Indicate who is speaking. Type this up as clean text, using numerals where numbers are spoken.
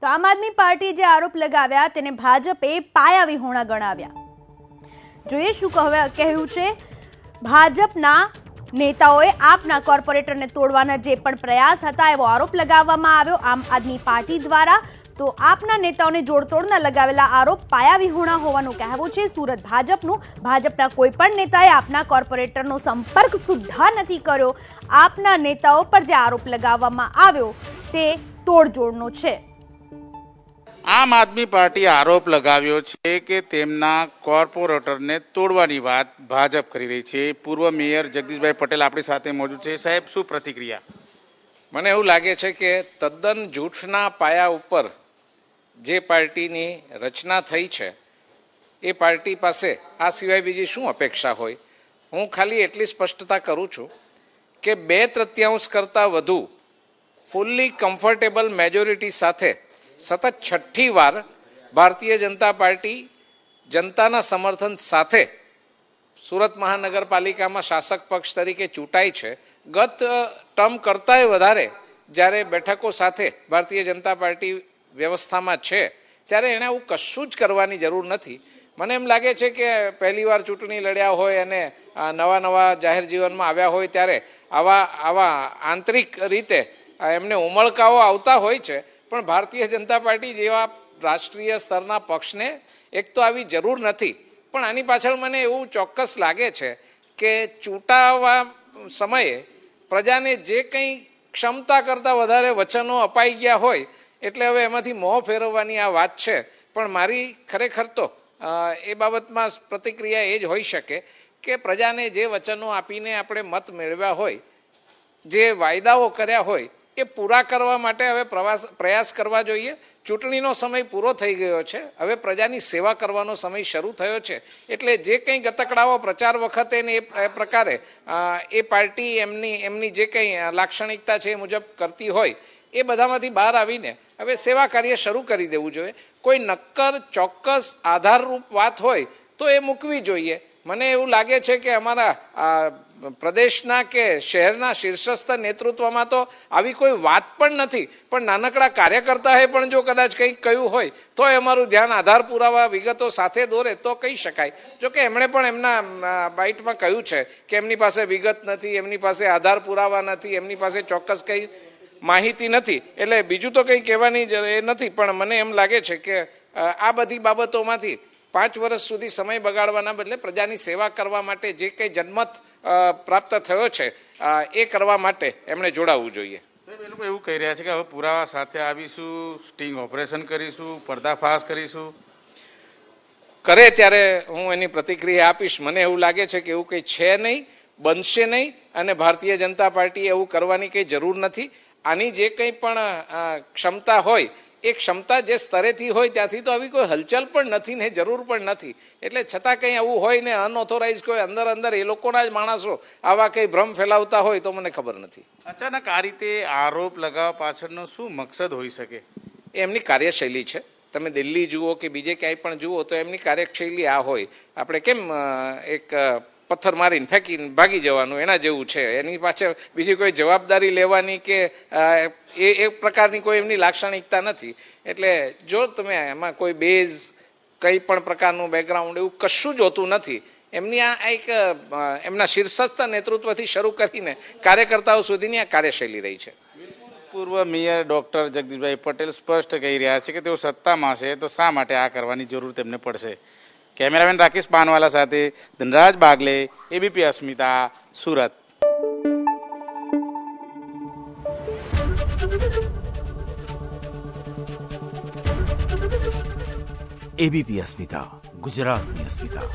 Speaker 1: તો આમ આદમી પાર્ટીએ જે આરોપ લગાવ્યા તેને ભાજપે પાયાવિહોણા ગણાવ્યા। જોઈએ શું કહ્યું છે ભાજપના નેતાઓએ આપના કોર્પોરેટરને તોડવાના જે પણ પ્રયાસ હતા એવો આરોપ લગાવવામાં આવ્યો આમ આદમી પાર્ટી દ્વારા। તો આપના નેતાઓને જોડતોડના લગાવેલા આરોપ પાયાવિહોણા હોવાનું કહેવું છે સુરત ભાજપનું। ભાજપના કોઈ પણ નેતાએ આપના કોર્પોરેટરનો સંપર્ક સુદ્ધા નથી કર્યો। આપના નેતાઓ પર જે આરોપ લગાવવામાં આવ્યો તે તોડજોડનો છે।
Speaker 2: આમ આદમી પાર્ટી આરોપ લગાવ્યો છે કે તેમના કોર્પોરેટરને તોડવાની વાત ભાજપ કરી રહી છે। પૂર્વ મેયર જગદીશભાઈ પટેલ આપણી સાથે મોજૂદ છે। સાહેબ, શું પ્રતિક્રિયા?
Speaker 3: મને એવું લાગે છે કે તદ્દન જૂઠના પાયા ઉપર જે પાર્ટીની રચના થઈ છે એ પાર્ટી પાસે આ સિવાય બીજી શું અપેક્ષા હોય। હું ખાલી એટલી સ્પષ્ટતા કરું છું કે 2/3 કરતાં વધુ ફૂલ્લી કમ્ફર્ટેબલ મેજોરિટી સાથે સતત 6ઠ્ઠી વાર ભારતીય જનતા પાર્ટી જનતાના સમર્થન સાથે સુરત મહાનગરપાલિકામાં શાસક પક્ષ તરીકે ચૂંટાઈ છે। ગત ટર્મ કરતાંય વધારે જ્યારે બેઠકો સાથે ભારતીય જનતા પાર્ટી વ્યવસ્થામાં છે ત્યારે એણે આવું કશું જ કરવાની જરૂર નથી। મને એમ લાગે છે કે પહેલીવાર ચૂંટણી લડ્યા હોય અને નવા જાહેર જીવનમાં આવ્યા હોય ત્યારે આવા આંતરિક રીતે એમને ઉમળકાઓ આવતા હોય છે, પણ ભારતીય જનતા પાર્ટી જેવા રાષ્ટ્રીય સ્તરના પક્ષને એક તો આવી જરૂર નથી। પણ આની પાછળ મને એવું ચોક્કસ લાગે છે કે ચૂંટાવા સમયે પ્રજાને જે કંઈ ક્ષમતા કરતાં વધારે વચનો અપાઈ ગયા હોય એટલે હવે એમાંથી મોં ફેરવવાની આ વાત છે। પણ મારી ખરેખર તો એ બાબતમાં પ્રતિક્રિયા એ જ હોઈ શકે કે પ્રજાને જે વચનો આપીને આપણે મત મેળવ્યા હોય, જે વાયદાઓ કર્યા હોય એ પૂરા કરવા માટે હવે પ્રયાસ કરવા જોઈએ। ચૂંટણીનો સમય પૂરો થઈ ગયો છે, હવે પ્રજાની સેવા કરવાનો સમય શરૂ થયો છે। એટલે જે કંઈ ગતકડાઓ પ્રચાર વખતે ને એ પ્રકારે એ પાર્ટી એમની જે કંઈ લાક્ષણિકતા છે એ મુજબ કરતી હોય એ બધામાંથી બહાર આવીને હવે સેવા કાર્ય શરૂ કરી દેવું જોઈએ। કોઈ નક્કર ચોક્કસ આધારરૂપ વાત હોય તો એ મૂકવી જોઈએ। મને એવું લાગે છે કે અમારા પ્રદેશના કે શહેરના શીર્ષસ્થ નેતૃત્વમાં તો આવી કોઈ વાત પણ નથી, પણ નાનકડા કાર્યકર્તાએ પણ જો કદાચ કંઈક કહ્યું હોય તો અમારું ધ્યાન આધાર પુરાવા વિગતો સાથે દોરે તો કહી શકાય। જોકે એમણે પણ એમના બાઇટમાં કહ્યું છે કે એમની પાસે વિગત નથી, એમની પાસે આધાર પુરાવા નથી, એમની પાસે ચોક્કસ કંઈ માહિતી નથી, એટલે બીજું તો કંઈ કહેવાની એ નથી। પણ મને એમ લાગે છે કે આ બધી બાબતોમાંથી 5 વર્ષ સુધી સમય બગાડવાના બદલે પ્રજાની સેવા કરવા માટે જે કંઈ જનમત પ્રાપ્ત થયો છે એ કરવા માટે એમણે જોડાવવું જોઈએ।
Speaker 2: સાહેબ, એ લોકો એવું કહી રહ્યા છે કે હવે પુરાવા સાથે આવીશું, સ્ટિંગ ઓપરેશન કરીશું, પર્દાફાશ કરીશું।
Speaker 3: કરે ત્યારે હું એની પ્રતિક્રિયા આપીશ। મને એવું લાગે છે કે એવું કંઈ છે નહીં, બનશે નહીં, અને ભારતીય જનતા પાર્ટીએ એવું કરવાની કંઈ જરૂર નથી। આની જે કંઈ પણ ક્ષમતા હોય એ ક્ષમતા જે સ્તરેથી હોય ત્યાંથી તો આવી કોઈ હલચલ પણ નથી ને જરૂર પણ નથી। એટલે છતાં કંઈ આવું હોય ને અનઓથોરાઇઝ કોઈ અંદર એ લોકોના જ માણસો આવા કંઈ ભ્રમ ફેલાવતા હોય તો મને ખબર નથી।
Speaker 2: અચાનક આ રીતે આરોપ લગાવવા પાછળનો શું મકસદ હોઈ શકે?
Speaker 3: એ એમની કાર્યશૈલી છે। તમે દિલ્હી જુઓ કે બીજે ક્યાંય પણ જુઓ તો એમની કાર્યશૈલી આ હોય। આપણે કેમ એક પથ્થર મારીને ફેંકીને ભાગી જવાનું એના જેવું છે। એની પાછળ બીજી કોઈ જવાબદારી લેવાની કે એ એક પ્રકારની કોઈ એમની લાક્ષણિકતા નથી। એટલે જો તમે એમાં કોઈ બેઝ કંઈ પણ પ્રકારનું બેકગ્રાઉન્ડ એવું કશું જ હોતું નથી। એમની આ એક એમના શીર્ષસ્થ નેતૃત્વથી શરૂ કરીને કાર્યકર્તાઓ સુધીની આ કાર્યશૈલી રહી છે।
Speaker 2: પૂર્વ મેયર ડોક્ટર જગદીશભાઈ પટેલ સ્પષ્ટ કહી રહ્યા છે કે તેઓ સત્તામાં છે તો શા માટે આ કરવાની જરૂર તેમને પડશે। કેમેરામેન રાકેશ પાનવાલા સાથે ધનરાજ બાગલે, એબીપી અસ્મિતા, સુરત।
Speaker 4: એબીપી અસ્મિતા, ગુજરાતની અસ્મિતા।